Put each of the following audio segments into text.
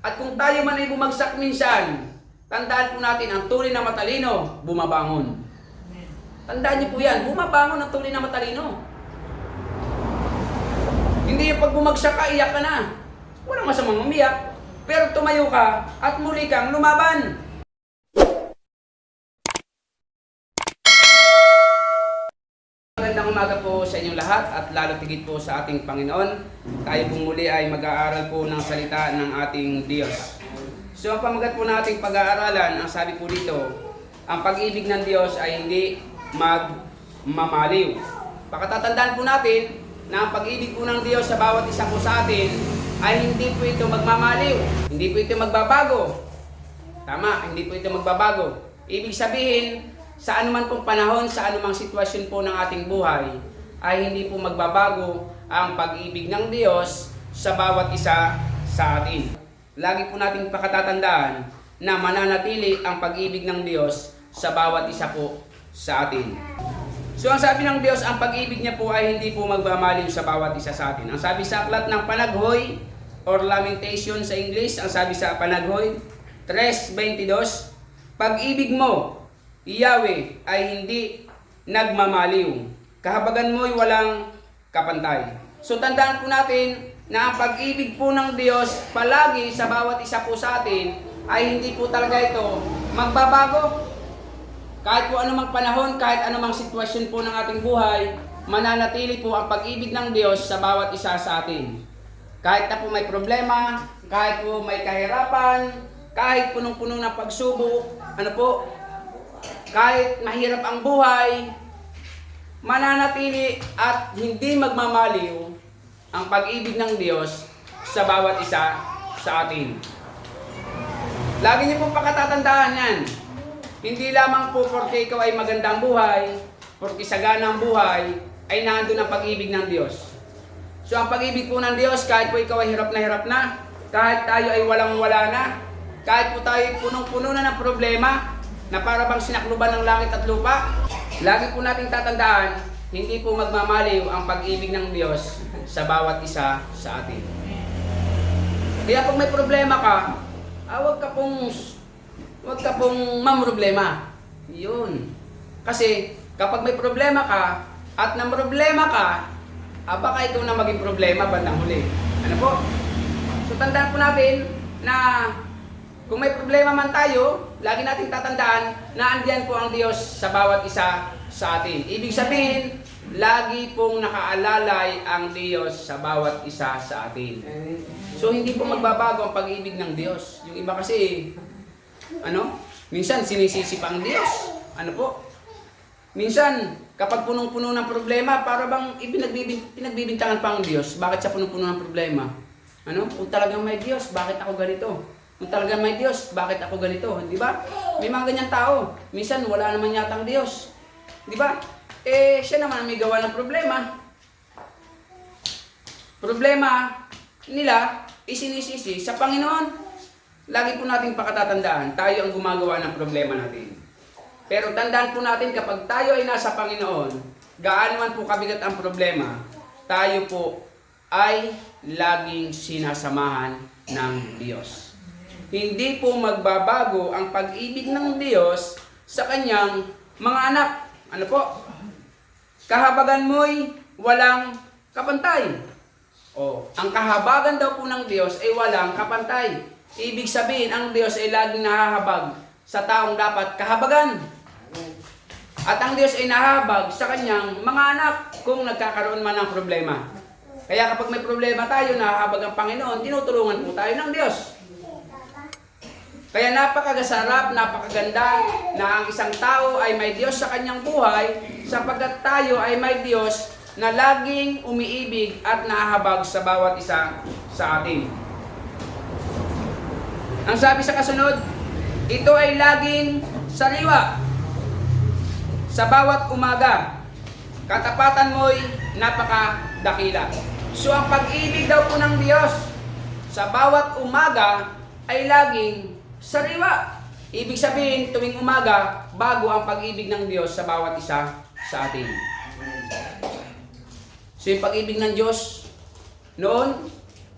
At kung tayo man ay bumagsak minsan, tandaan po natin, ang tunay na matalino, bumabangon. Tandaan niyo po yan, bumabangon ang tunay na matalino. Hindi yung pag bumagsak ka, iyak ka na. Walang masamang umiyak. Pero tumayo ka at muli kang lumaban. Magandang umaga po sa inyong lahat at lalo tigit po sa ating Panginoon. Tayo pong muli ay mag-aaral po ng salita ng ating Diyos. So ang pamagat po nating pag-aaralan, ang sabi po dito, ang pag-ibig ng Diyos ay hindi magmamaliw. Pakatatandaan po natin na ang pag-ibig po ng Diyos sa bawat isa po sa atin ay hindi po ito magmamaliw, hindi po ito magbabago. Tama, hindi po ito magbabago. Ibig sabihin, sa anuman pong panahon, sa anumang sitwasyon po ng ating buhay, ay hindi po magbabago ang pag-ibig ng Diyos sa bawat isa sa atin. Lagi po nating pakatatandaan na mananatili ang pag-ibig ng Diyos sa bawat isa po sa atin. So ang sabi ng Diyos, ang pag-ibig niya po ay hindi po magmamaliw sa bawat isa sa atin. Ang sabi sa aklat ng Panaghoy or Lamentation sa English, ang sabi sa Panaghoy 3:22, pag-ibig mo, Yahweh, ay hindi nagmamaliw. Kahabagan mo'y walang kapantay. So tandaan po natin na ang pag-ibig po ng Diyos palagi sa bawat isa po sa atin ay hindi po talaga ito magbabago. Kahit po anumang panahon, kahit anumang sitwasyon po ng ating buhay, mananatili po ang pag-ibig ng Diyos sa bawat isa sa atin. Kahit na po may problema, kahit po may kahirapan, kahit punong-puno ng pagsubok, kahit mahirap ang buhay, mananatili at hindi magmamaliw ang pag-ibig ng Diyos sa bawat isa sa atin. Lagi niyo pong pakatatandaan yan. Hindi lamang po porque ikaw ay magandang buhay, porque sagana ang buhay, ay nandun ang pag-ibig ng Diyos. So ang pag-ibig po ng Diyos, kahit po ikaw ay hirap na, kahit tayo ay walang-wala na, kahit po tayo ay punong-puno na ng problema, na para bang sinakluban ng langit at lupa, lagi po nating tatandaan, hindi po magmamaliw ang pag-ibig ng Diyos sa bawat isa sa atin. Kaya pag may problema ka, huwag ka pong mamroblema. Yun. Kasi kapag may problema ka at namroblema ka, baka ikaw na maging problema bandang huli. Ano po? So tandaan po natin na kung may problema man tayo, lagi nating tatandaan na andiyan po ang Diyos sa bawat isa sa atin. Ibig sabihin, lagi pong nakaalalay ang Diyos sa bawat isa sa atin. So hindi po magbabago ang pag-ibig ng Diyos. Yung iba kasi, minsan sinisisi pa ang Diyos. Minsan, kapag punong-puno ng problema, para bang pinagbibintangan pa ang Diyos. Bakit siya punong-puno ng problema? Kung talagang may Diyos, bakit ako ganito? Kung talagang may Diyos, bakit ako ganito? Di ba? May mga ganyan tao. Minsan, wala naman yatang Diyos. Di ba? Siya naman may gawa ng problema. Problema nila, isinisisi sa Panginoon. Lagi po nating pakatatandaan, tayo ang gumagawa ng problema natin. Pero tandaan po natin, kapag tayo ay nasa Panginoon, gaano man po kabigat ang problema, tayo po ay laging sinasamahan ng Diyos. Hindi po magbabago ang pag-ibig ng Diyos sa kanyang mga anak. Kahabagan mo'y walang kapantay. Ang kahabagan daw po ng Diyos ay walang kapantay. Ibig sabihin, ang Diyos ay laging nahahabag sa taong dapat kahabagan. At ang Diyos ay nahahabag sa kanyang mga anak kung nagkakaroon man ng problema. Kaya kapag may problema tayo, nahahabag ang Panginoon, tinutulungan po tayo ng Diyos. Kaya napakagasarap, napakaganda na ang isang tao ay may Diyos sa kanyang buhay, sapagkat tayo ay may Diyos na laging umiibig at nahahabag sa bawat isa sa atin. Ang sabi sa kasunod, ito ay laging sariwa sa bawat umaga. Katapatan mo'y napakadakila. So ang pag-ibig daw po ng Diyos sa bawat umaga ay laging sariwa. Ibig sabihin, tuwing umaga, bago ang pag-ibig ng Diyos sa bawat isa sa atin. So yung pag-ibig ng Diyos, noon,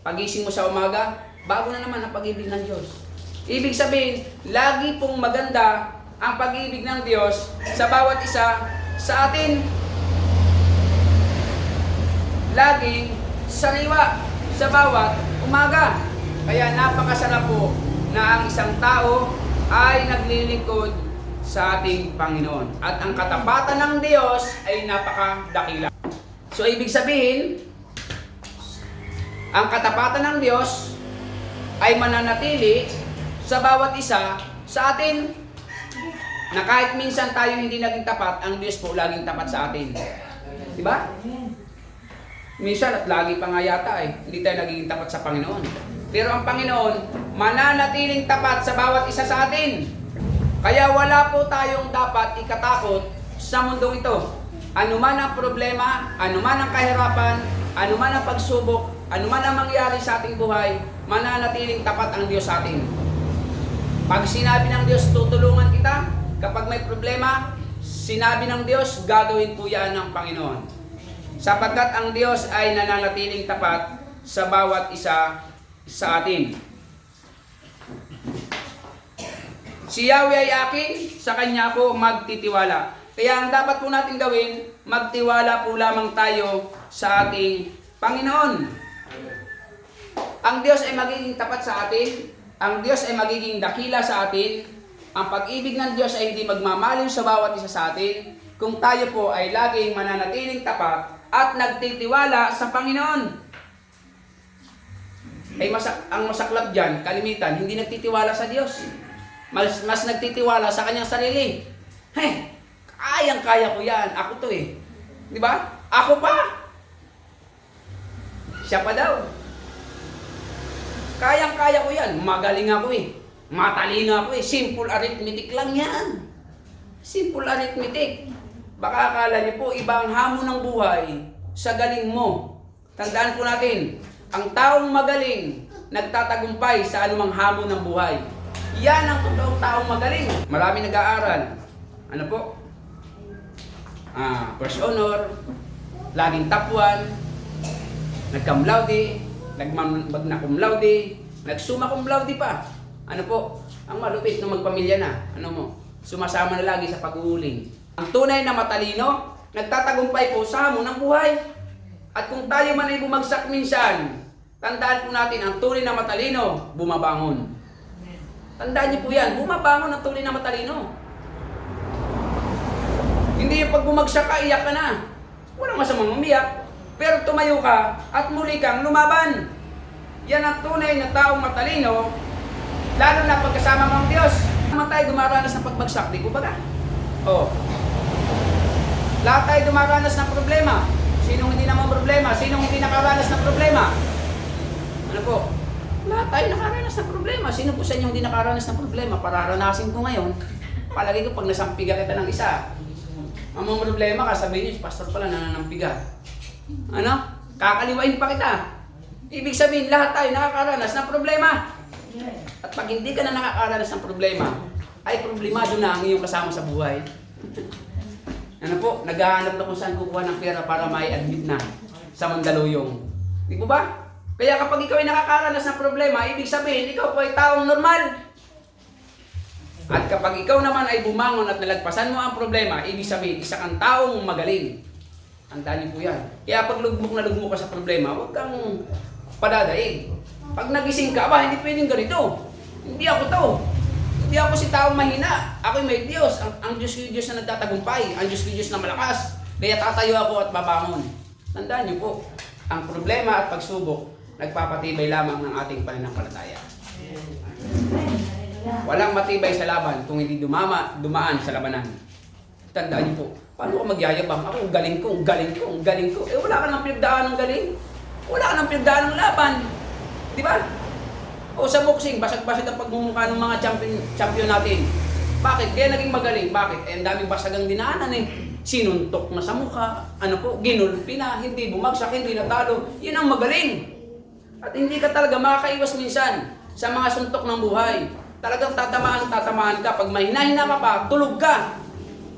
pagising mo sa umaga, bago na naman ang pag-ibig ng Diyos. Ibig sabihin, lagi pong maganda ang pag-ibig ng Diyos sa bawat isa sa atin. Laging sariwa sa bawat umaga. Kaya napakasarap po na ang isang tao ay naglilingkod sa ating Panginoon. At ang katapatan ng Diyos ay napakadakila. So ibig sabihin, ang katapatan ng Diyos ay mananatili sa bawat isa sa atin. Na kahit minsan tayo hindi naging tapat, ang Diyos po laging tapat sa atin. Diba? Minsan at lagi pa nga yata hindi tayo naging tapat sa Panginoon. Pero ang Panginoon, mananatiling tapat sa bawat isa sa atin. Kaya wala po tayong dapat ikatakot sa mundong ito. Anuman ang problema, anuman ang kahirapan, anuman ang pagsubok, anuman ang mangyari sa ating buhay, mananatiling tapat ang Diyos sa atin. Pag sinabi ng Diyos, tutulungan kita, kapag may problema, sinabi ng Diyos, gagawin po yan ng Panginoon. Sapagkat ang Diyos ay nananatiling tapat sa bawat isa sa atin. Si Yahweh ay akin, sa Kanya ako magtitiwala. Kaya ang dapat po natin gawin, magtiwala po lamang tayo sa ating Panginoon. Ang Diyos ay magiging tapat sa atin. Ang Diyos ay magiging dakila sa atin. Ang pag-ibig ng Diyos ay hindi magmamaliw sa bawat isa sa atin kung tayo po ay laging mananatiling tapat at nagtitiwala sa Panginoon. Ay ang masaklap dyan, kalimitan, hindi nagtitiwala sa Diyos. Mas nagtitiwala sa kanyang sarili. Kayang-kaya ko yan. Ako to eh. Di ba? Ako pa. Siya pa daw. Kayang-kaya ko yan. Magaling ako eh. Matalino ako eh. Simple arithmetic lang yan. Simple arithmetic. Baka akala niyo po, iba ang hamon ng buhay sa galing mo. Tandaan po natin, ang taong magaling, nagtatagumpay sa anumang hamon ng buhay. Yan ang totoong taong magaling. Marami nag-aaral. Ano po? First honor, laging top 1, nag-cum laude, nag-magna cum laude, nag-summa cum laude pa. Ano po? Ang malupit na magpamilya na. Ano mo? Sumasama na lagi sa pag-uuling. Ang tunay na matalino, nagtatagumpay po sa hamon ng buhay. At kung tayo man ay bumagsak minsan, tandaan po natin, ang tunay na matalino, bumabangon. Tandaan niyo po yan, bumabangon ang tunay na matalino. Hindi yung pag bumagsak ka, iyak ka na. Walang masamang umiyak. Pero tumayo ka at muli kang lumaban. Yan ang tunay na taong matalino, lalo na pagkasama mo ang Diyos. Naman tayo dumaranas ng pagbagsak, di ko ba ka? Lahat tayo dumaranas ng problema. Sinong hindi naman problema? Sinong hindi nakaranas ng problema? Ano po? Lahat tayo nakaranas ng problema. Sino po sa inyo hindi nakaranas ng problema? Pararanasin ko ngayon. Palagi ko pag nasampiga kita ng isa. Ang mga problema ka, sabihin niyo, pastor pala nananampiga. Ano? Kakaliwain pa kita. Ibig sabihin, lahat tayo nakakaranas ng problema. At pag hindi ka na nakakaranas ng problema, ay problemado na ang iyong kasama sa buhay. Ano po? Naghahanap na kung saan kukuha ng pera para mai-admit na sa Mandaluyong. Di po ba? Kaya kapag ikaw ay nakakaranas ng problema, ibig sabihin, ikaw po ay taong normal. At kapag ikaw naman ay bumangon at nalagpasan mo ang problema, ibig sabihin, isa kang taong magaling. Tandaan niyo po yan. Kaya pag lugmok na lugmok ka sa problema, huwag kang padadaig. Pag nagising ka, hindi pwedeng ganito. Hindi ako to. Hindi ako si taong mahina. Ako'y may Diyos. Ang Diyos ko yung Diyos na nagtatagumpay. Ang Diyos ko yung Diyos na malakas. Kaya tatayo ako at babangon. Tandaan niyo po, ang problema at pagsubok, nagpapatibay lamang ng ating pananampalataya. Walang matibay sa laban kung hindi dumaan sa labanan. Tandaan niyo po, paano ka magyayabang? Ako, ang galing ko, ang galing ko, ang galing ko. Wala ka nang pinagdaan ng galing. Wala ka nang pinagdaan ng laban. Di ba? O sa boxing, basag-basag ang pagmumukha ng mga champion natin. Bakit? Kaya naging magaling. Bakit? Ang daming basagang dinaanan Sinuntok na sa mukha. Ano po? Ginulpi na. Hindi bumagsak, hindi natalo. Yun ang magaling. At hindi ka talaga makakaiwas minsan sa mga suntok ng buhay. Talagang tatamaan ka. Pag may hina ka pa, tulog ka.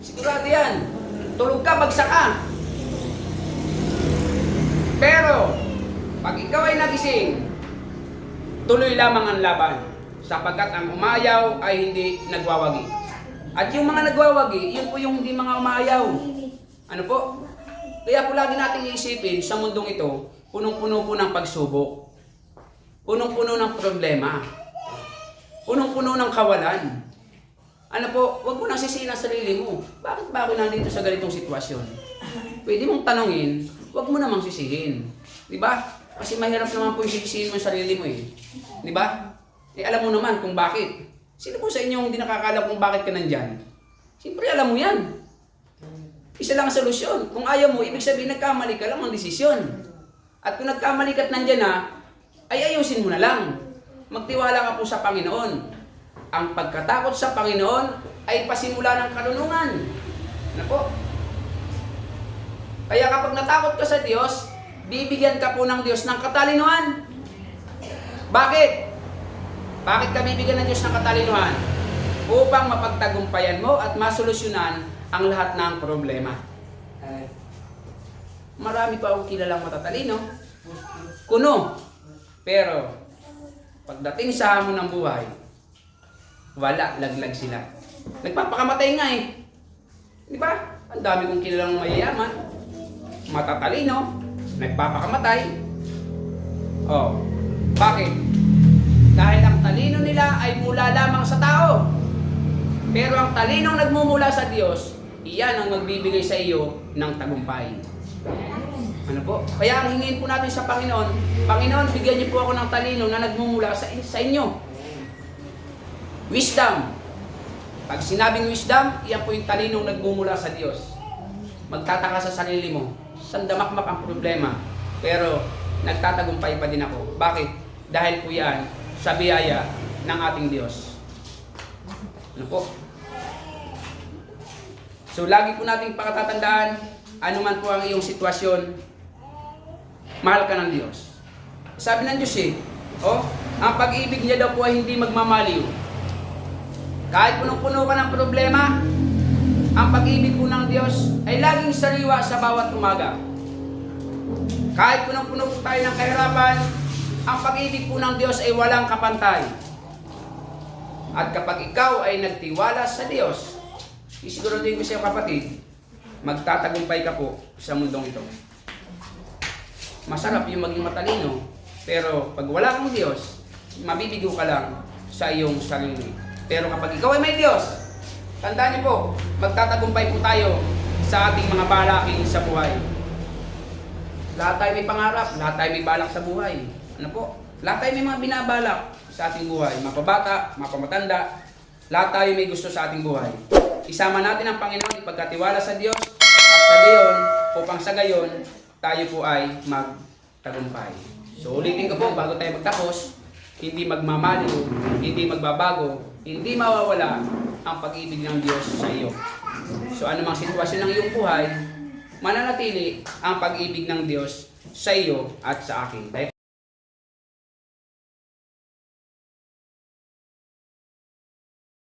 Sigurado yan. Tulog ka, bagsak ka. Pero, pag ikaw ay nagising, tuloy lamang ang laban, sapagkat ang umayaw ay hindi nagwawagi. At yung mga nagwawagi, yun po yung hindi mga umayaw. Ano po? Kaya po lagi nating iisipin sa mundong ito, punong-puno po ng pagsubok, punong-puno ng problema, punong-puno ng kawalan. Ano po, huwag mo nang sisihin ang sarili mo. Bakit ba ako nandito sa ganitong sitwasyon? Pwede mong tanongin, huwag mo namang sisihin. Di ba? Kasi mahirap naman po yung sisihin mo yung sarili mo eh. Di ba? Eh alam mo naman kung bakit. Sino po sa inyo hindi nakakalam kung bakit ka nandyan? Siyempre alam mo yan. Isa lang ang solusyon. Kung ayaw mo, ibig sabihin nagkamali ka lang ang desisyon. At kung nagkamali ka at nandyan na, ay ayusin mo na lang. Magtiwala ka po sa Panginoon. Ang pagkatakot sa Panginoon ay pasimula ng karunungan. Ano po? Kaya kapag natakot ka sa Diyos, bibigyan ka po ng Diyos ng katalinuhan. Bakit? Bakit ka bibigyan ng Diyos ng katalinuhan? Upang mapagtagumpayan mo at masolusyonan ang lahat ng problema. Marami pa akong kilalang matatalino, kuno, pero pagdating sa hamon ng buhay, wala, laglag sila. Nagpapakamatay nga eh. Di ba? Ang dami kong kilalang mayayaman, matatalino, nagpapakamatay. Oh, bakit? Dahil ang talino nila ay mula lamang sa tao. Pero ang talinong nagmumula sa Diyos, iyan ang magbibigay sa iyo ng tagumpay. Ano po? Kaya ang hingin po natin sa Panginoon, Panginoon, bigyan niyo po ako ng talino na nagmumula sa inyo. Wisdom. Pag sinabing wisdom, iyan po yung talinong nagmumula sa Diyos. Magtataka sa sarili mo, sandamakmak ang problema, pero nagtatagumpay pa din ako. Bakit? Dahil po yan sa biyaya ng ating Diyos. Ano po? So, lagi po nating pakatatandaan, ano man po ang iyong sitwasyon, mahal ka ng Diyos. Sabi ng Diyos ang pag-ibig niya daw po ay hindi magmamaliw. Kahit punong-puno ka ng problema, ang pag-ibig po ng Diyos ay laging sariwa sa bawat umaga. Kahit punong-puno po tayo ng kahirapan, ang pag-ibig po ng Diyos ay walang kapantay. At kapag ikaw ay nagtiwala sa Diyos, isiguraduhin ko sa iyo kapatid, magtatagumpay ka po sa mundong ito. Masarap yung maging matalino, pero pag wala kang Diyos, mabibigo ka lang sa iyong sarili. Pero kapag ikaw ay may Diyos, tandaan niyo po, magtatagumpay po tayo sa ating mga balaking sa buhay. Lahat tayo may pangarap, lahat tayo may balak sa buhay. Ano po? Lahat tayo may mga binabalak sa ating buhay. Mapabata, mapamatanda, lahat tayo may gusto sa ating buhay. Isama natin ang Panginoon, ipagkatiwala sa Diyos, at sa gayon, upang sa gayon, tayo po ay magtagumpay. So ulitin ko po, bago tayo magtapos, hindi magmamaliw, hindi magbabago, hindi mawawala ang pag-ibig ng Diyos sa iyo. So anumang sitwasyon ng iyong buhay, mananatili ang pag-ibig ng Diyos sa iyo at sa akin. Dahil